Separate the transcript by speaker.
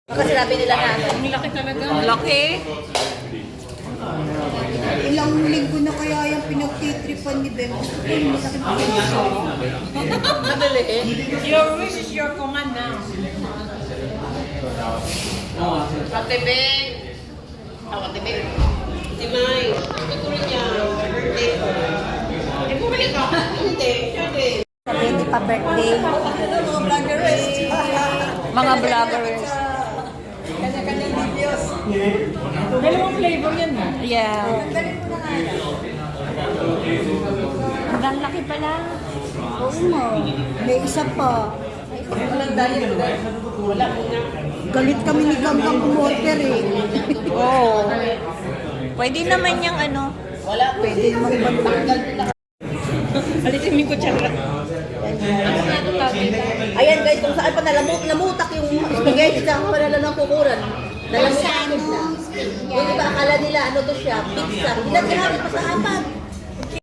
Speaker 1: Kasi sabi nila na
Speaker 2: Ang laki talaga.
Speaker 1: laki.
Speaker 3: Ilang linggo na kaya yung pinagtitripan ni Ben.
Speaker 1: Madali eh.
Speaker 2: Your wish is your command now.
Speaker 1: Ate Beng. Ate Beng. Si May. Ito rin niya. Birthday ko. Eh, bumalik ka. Hindi. Hindi.
Speaker 3: Sabi ni pa birthday.
Speaker 1: Mga vloggers. Mga vloggers.
Speaker 3: Kanya-kanyang videos.
Speaker 2: Dalawang flavor yan ha.
Speaker 1: Yeah.
Speaker 3: Ang laki pala. Oo mo. May isa pa. Galit kami ni Ganggang umorder eh.
Speaker 1: Oo. Pwede naman yung ano.
Speaker 3: Pwede naman pag
Speaker 2: Alisin mo yung kutsara.
Speaker 1: Ayan guys, kung saan pa namutak yung spaghetti sa panala ng kukuran. Nalamutak na. Yung iba akala nila ano to siya, pizza. Ilan pa sa apat.